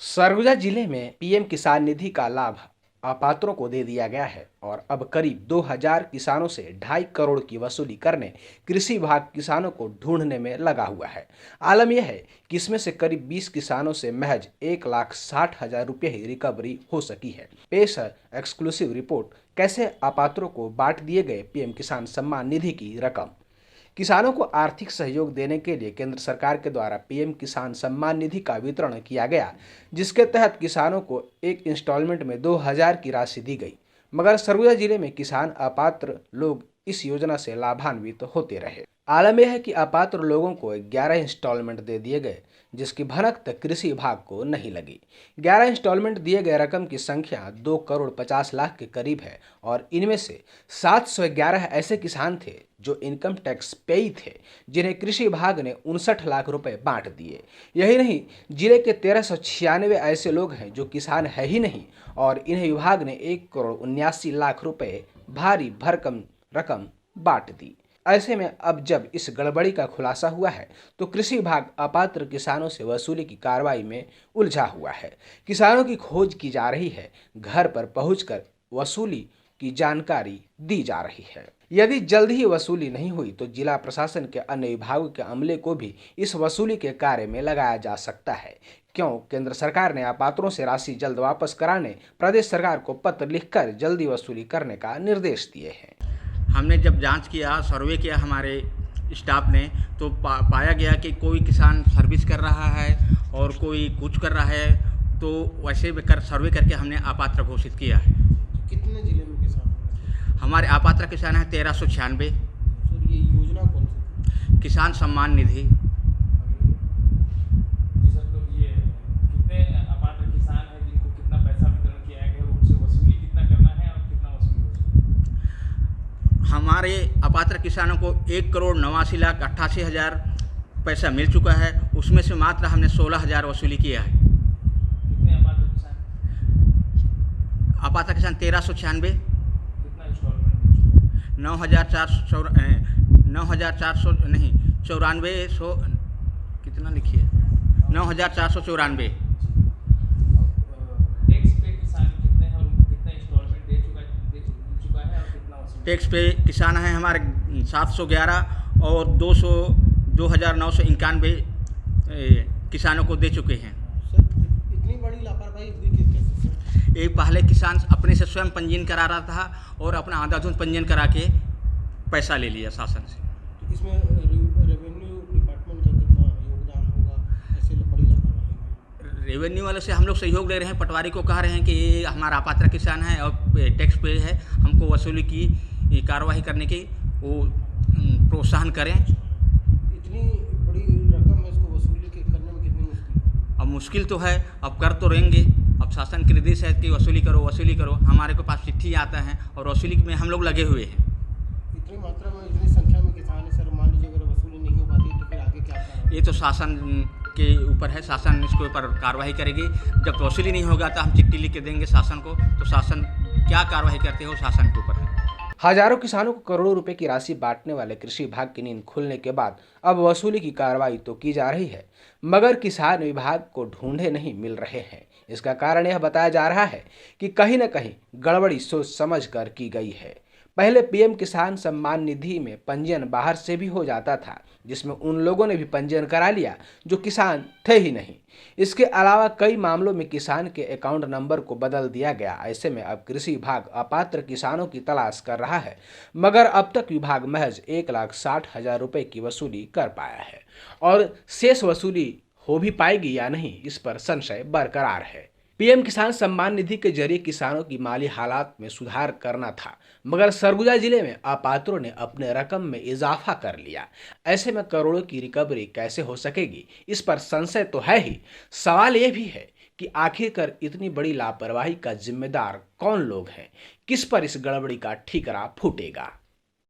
सरगुजा जिले में पीएम किसान निधि का लाभ अपात्रों को दे दिया गया है और अब करीब 2000 किसानों से 2.5 करोड़ की वसूली करने कृषि विभाग किसानों को ढूंढने में लगा हुआ है। आलम यह है कि इसमें से करीब 20 किसानों से महज 1,60,000 रुपये ही रिकवरी हो सकी है। पेश है एक्सक्लूसिव रिपोर्ट, कैसे अपात्रों को बांट दिए गए पीएम किसान सम्मान निधि की रकम। किसानों को आर्थिक सहयोग देने के लिए केंद्र सरकार के द्वारा पीएम किसान सम्मान निधि का वितरण किया गया, जिसके तहत किसानों को एक इंस्टॉलमेंट में 2000 की राशि दी गई। मगर सरगुजा जिले में किसान अपात्र लोग इस योजना से लाभान्वित होते रहे। आलम यह है कि अपात्र लोगों को 11 इंस्टॉलमेंट दे दिए गए, जिसकी भनक तक कृषि विभाग को नहीं लगी। 11 इंस्टॉलमेंट दिए गए रकम की संख्या 2,50,00,000 के करीब है और इनमें से 711 ऐसे किसान थे जो इनकम टैक्स पेयी थे, जिन्हें कृषि विभाग ने 59 लाख रुपए बांट दिए। यही नहीं, जिले के 1396 ऐसे लोग हैं जो किसान है ही नहीं और इन्हें विभाग ने 1,79,00,000 रुपए भारी भरकम रकम बांट दी। ऐसे में अब जब इस गड़बड़ी का खुलासा हुआ है तो कृषि विभाग अपात्र किसानों से वसूली की कार्रवाई में उलझा हुआ है। किसानों की खोज की जा रही है, घर पर पहुंचकर वसूली की जानकारी दी जा रही है। यदि जल्द ही वसूली नहीं हुई तो जिला प्रशासन के अन्य विभागों के अमले को भी इस वसूली के कार्य में लगाया जा सकता है। क्यों केंद्र सरकार ने अपात्रों से राशि जल्द वापस कराने प्रदेश सरकार को पत्र लिखकर जल्दी वसूली करने का निर्देश दिए हैं। हमने जब जांच किया, सर्वे किया हमारे स्टाफ ने, तो पाया गया कि कोई किसान सर्विस कर रहा है और कोई कुछ कर रहा है, तो वैसे सर्वे करके हमने अपात्र घोषित किया है। कितने जिले में किसान हैं? हमारे अपात्र किसान हैं 1396। सर, ये योजना कौन सी? किसान सम्मान निधि। जी सर, तो ये कितने अपात्र किसान हैं जिनको कितना पैसा वितरण किया गया है, उनसे वसूली कितना करना है और कितना वसूली हो? हमारे अपात्र किसानों को 1,89,88,000 पैसा मिल चुका है, उसमें से मात्र हमने 16,000 वसूली किया है। कितने अपात्र किसान? अपात्र किसान 1396। कितना इंस्टॉलमेंट मिल चुका है? 9,400 नहीं 9400 कितना लिखिए 9,494। टैक्स पे किसान कितने हैं और उनको कितना इंस्टॉलमेंट दे चुका है और कितना वसूली? टैक्स पे किसान हैं हमारे 711 और 2,991 किसानों को दे चुके हैं। सर, इतनी बड़ी लापरवाही हुई कि कैसे सर? एक पहले किसान अपने से स्वयं पंजीयन करा रहा था और अपना आधाधुंध पंजीयन करा के पैसा ले लिया शासन से। तो इसमें रेवेन्यू डिपार्टमेंट का कितना योगदान होगा ऐसे बड़ी लापरवाही में? रेवेन्यू वाले से हम लोग सहयोग ले रहे हैं, पटवारी को कह रहे हैं कि ये हमारा अपात्र किसान है और टैक्स पे है, हमको वसूली की कार्रवाई करने की वो प्रोत्साहन करें। इतनी बड़ी रकम है, इसको वसूली करने में कितनी मुश्किल है? अब मुश्किल तो है, अब कर तो रहेंगे। अब शासन के निर्देश है कि वसूली करो। हमारे को पास चिट्ठी आता है और वसूली में हम लोग लगे हुए हैं। इतनी मात्रा में, इतनी संख्या में किसान है सर, मान लीजिए अगर वसूली नहीं हो पाती तो फिर आगे क्या कार्रवाई? ये तो शासन के ऊपर है, शासन इसके ऊपर कार्रवाई करेगी। जब वसूली नहीं होगा तो हम चिट्ठी लिख के देंगे शासन को, तो शासन क्या कार्रवाई करते हो शासन के ऊपर है। हजारों किसानों को करोड़ों रुपए की राशि बांटने वाले कृषि विभाग की नींद खुलने के बाद अब वसूली की कार्रवाई तो की जा रही है, मगर किसान विभाग को ढूंढे नहीं मिल रहे हैं। इसका कारण यह बताया जा रहा है कि कहीं न कहीं गड़बड़ी सोच समझ कर की गई है। पहले पीएम किसान सम्मान निधि में पंजीयन बाहर से भी हो जाता था, जिसमें उन लोगों ने भी पंजीयन करा लिया जो किसान थे ही नहीं। इसके अलावा कई मामलों में किसान के अकाउंट नंबर को बदल दिया गया। ऐसे में अब कृषि विभाग अपात्र किसानों की तलाश कर रहा है, मगर अब तक विभाग महज 1,60,000 रुपए की वसूली कर पाया है और शेष वसूली हो भी पाएगी या नहीं, इस पर संशय बरकरार है। पीएम किसान सम्मान निधि के जरिए किसानों की माली हालात में सुधार करना था, मगर सरगुजा जिले में अपात्रों ने अपने रकम में इजाफा कर लिया। ऐसे में करोड़ों की रिकवरी कैसे हो सकेगी, इस पर संशय तो है ही। सवाल यह भी है कि आखिरकार इतनी बड़ी लापरवाही का जिम्मेदार कौन लोग हैं, किस पर इस गड़बड़ी का ठीकरा फूटेगा।